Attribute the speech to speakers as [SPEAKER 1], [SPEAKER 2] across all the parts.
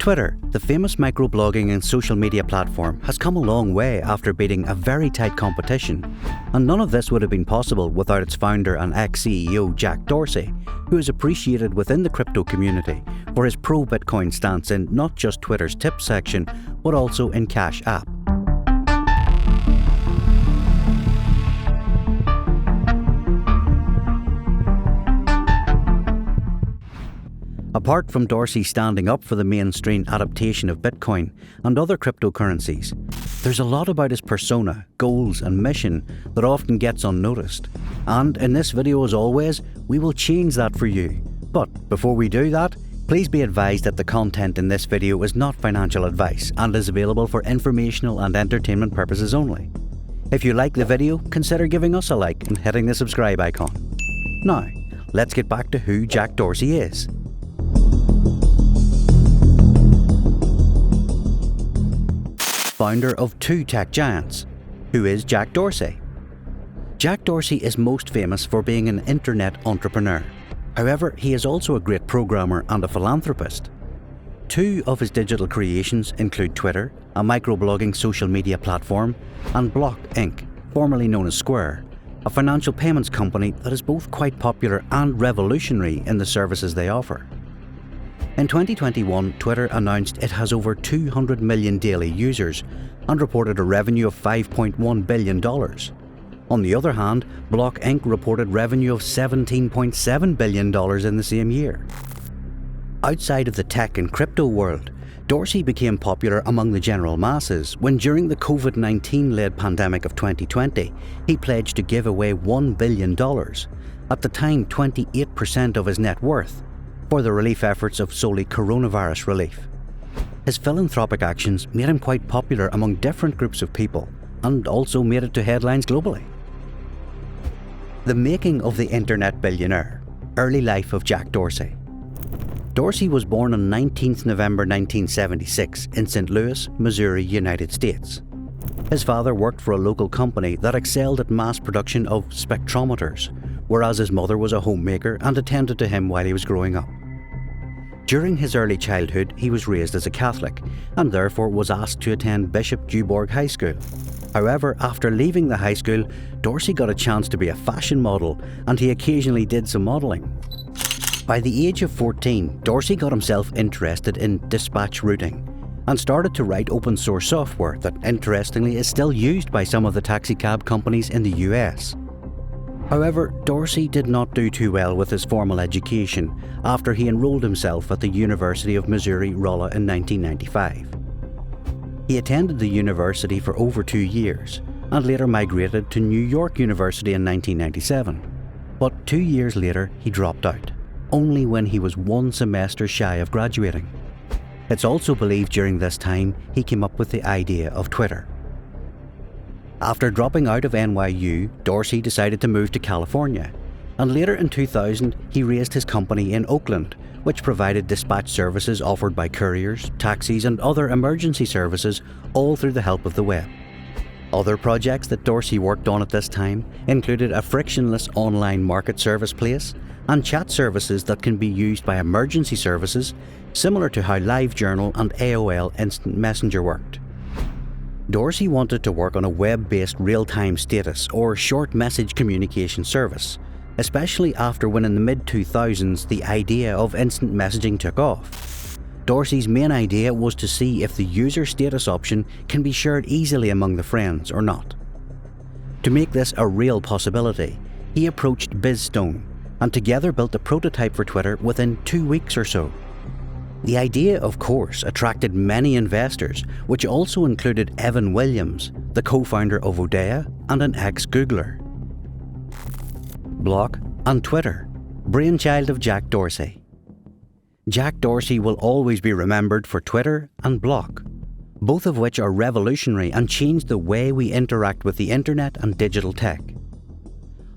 [SPEAKER 1] Twitter, the famous microblogging and social media platform, has come a long way after beating a very tight competition, and none of this would have been possible without its founder and ex-CEO Jack Dorsey, who is appreciated within the crypto community for his pro-Bitcoin stance in not just Twitter's tips section, but also in Cash App. Apart from Dorsey standing up for the mainstream adaptation of Bitcoin and other cryptocurrencies, there's a lot about his persona, goals and mission that often gets unnoticed. And in this video, as always, we will change that for you. But before we do that, please be advised that the content in this video is not financial advice and is available for informational and entertainment purposes only. If you like the video, consider giving us a like and hitting the subscribe icon. Now, let's get back to who Jack Dorsey is. Founder of two tech giants. Who is Jack Dorsey? Jack Dorsey is most famous for being an internet entrepreneur. However, he is also a great programmer and a philanthropist. Two of his digital creations include Twitter, a microblogging social media platform, and Block Inc., formerly known as Square, a financial payments company that is both quite popular and revolutionary in the services they offer. In 2021, Twitter announced it has over 200 million daily users and reported a revenue of $5.1 billion. On the other hand, Block Inc. reported revenue of $17.7 billion in the same year. Outside of the tech and crypto world, Dorsey became popular among the general masses when during the COVID-19-led pandemic of 2020, he pledged to give away $1 billion, at the time 28% of his net worth, for the relief efforts of solely coronavirus relief. His philanthropic actions made him quite popular among different groups of people and also made it to headlines globally. The making of the internet billionaire. Early life of Jack Dorsey. Dorsey was born on 19th November 1976 in St. Louis, Missouri, United States. His father worked for a local company that excelled at mass production of spectrometers, whereas his mother was a homemaker and attended to him while he was growing up. During his early childhood, he was raised as a Catholic and therefore was asked to attend Bishop Dubourg High School. However, after leaving the high school, Dorsey got a chance to be a fashion model and he occasionally did some modelling. By the age of 14, Dorsey got himself interested in dispatch routing and started to write open source software that interestingly is still used by some of the taxicab companies in the US. However, Dorsey did not do too well with his formal education after he enrolled himself at the University of Missouri-Rolla in 1995. He attended the university for over 2 years and later migrated to New York University in 1997. But 2 years later, he dropped out, only when he was 1 semester shy of graduating. It's also believed during this time he came up with the idea of Twitter. After dropping out of NYU, Dorsey decided to move to California, and later in 2000 he raised his company in Oakland, which provided dispatch services offered by couriers, taxis and other emergency services, all through the help of the web. Other projects that Dorsey worked on at this time included a frictionless online market service place and chat services that can be used by emergency services, similar to how LiveJournal and AOL Instant Messenger worked. Dorsey wanted to work on a web-based real-time status or short message communication service, especially after when in the mid-2000s the idea of instant messaging took off. Dorsey's main idea was to see if the user status option can be shared easily among the friends or not. To make this a real possibility, he approached BizStone and together built a prototype for Twitter within 2 weeks or so. The idea, of course, attracted many investors, which also included Evan Williams, the co-founder of Odea and an ex-Googler. Block and Twitter. Brainchild of Jack Dorsey. Jack Dorsey will always be remembered for Twitter and Block, both of which are revolutionary and changed the way we interact with the internet and digital tech.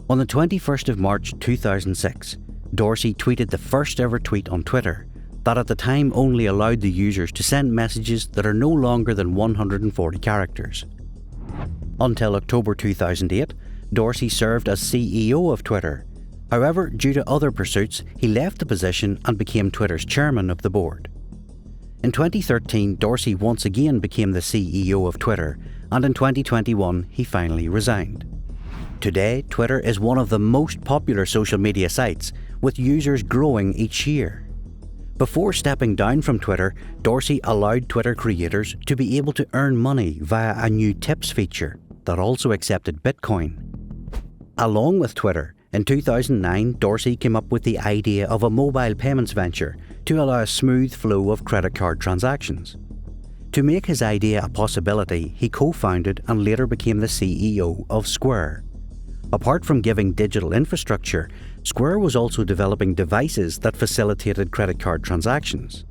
[SPEAKER 1] On the 21st of March 2006, Dorsey tweeted the first ever tweet on Twitter that at the time only allowed the users to send messages that are no longer than 140 characters. Until October 2008, Dorsey served as CEO of Twitter. However, due to other pursuits, he left the position and became Twitter's chairman of the board. In 2013, Dorsey once again became the CEO of Twitter, and in 2021 he finally resigned. Today, Twitter is one of the most popular social media sites, with users growing each year. Before stepping down from Twitter, Dorsey allowed Twitter creators to be able to earn money via a new tips feature that also accepted Bitcoin. Along with Twitter, in 2009, Dorsey came up with the idea of a mobile payments venture to allow a smooth flow of credit card transactions. To make his idea a possibility, he co-founded and later became the CEO of Square. Apart from giving digital infrastructure, Square was also developing devices that facilitated credit card transactions.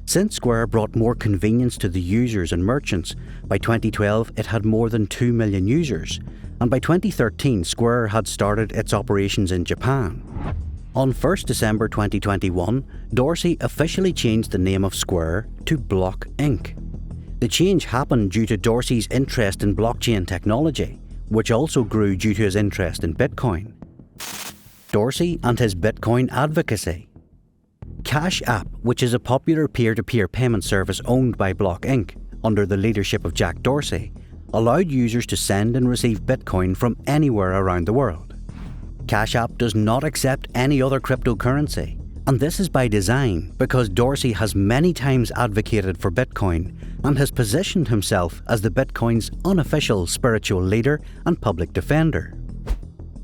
[SPEAKER 1] Since Square brought more convenience to the users and merchants, by 2012 it had more than 2 million users, and by 2013 Square had started its operations in Japan. On 1st December 2021, Dorsey officially changed the name of Square to Block Inc. The change happened due to Dorsey's interest in blockchain technology, which also grew due to his interest in Bitcoin. Dorsey and his Bitcoin advocacy. Cash App, which is a popular peer-to-peer payment service owned by Block Inc. under the leadership of Jack Dorsey, allowed users to send and receive Bitcoin from anywhere around the world. Cash App does not accept any other cryptocurrency, and this is by design because Dorsey has many times advocated for Bitcoin and has positioned himself as the Bitcoin's unofficial spiritual leader and public defender.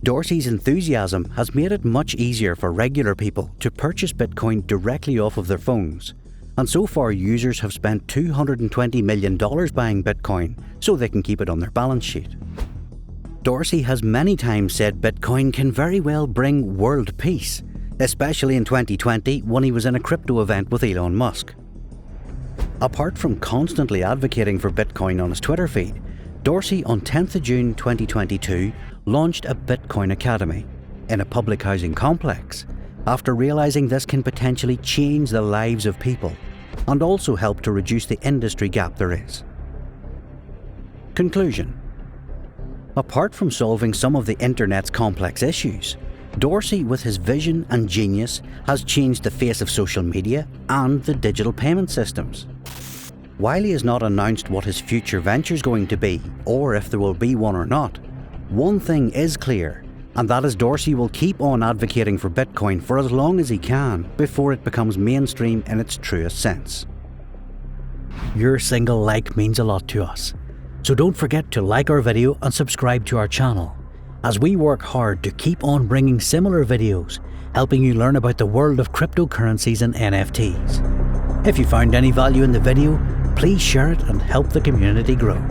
[SPEAKER 1] Dorsey's enthusiasm has made it much easier for regular people to purchase Bitcoin directly off of their phones, and so far users have spent $220 million buying Bitcoin so they can keep it on their balance sheet. Dorsey has many times said Bitcoin can very well bring world peace, especially in 2020 when he was in a crypto event with Elon Musk. Apart from constantly advocating for Bitcoin on his Twitter feed, Dorsey on 10th of June 2022 launched a Bitcoin Academy in a public housing complex after realising this can potentially change the lives of people and also help to reduce the industry gap there is. Conclusion. Apart from solving some of the internet's complex issues, Dorsey, with his vision and genius, has changed the face of social media and the digital payment systems. While he has not announced what his future venture is going to be, or if there will be one or not, one thing is clear, and that is Dorsey will keep on advocating for Bitcoin for as long as he can before it becomes mainstream in its truest sense. Your single like means a lot to us, so don't forget to like our video and subscribe to our channel, as we work hard to keep on bringing similar videos, helping you learn about the world of cryptocurrencies and NFTs. If you found any value in the video, please share it and help the community grow.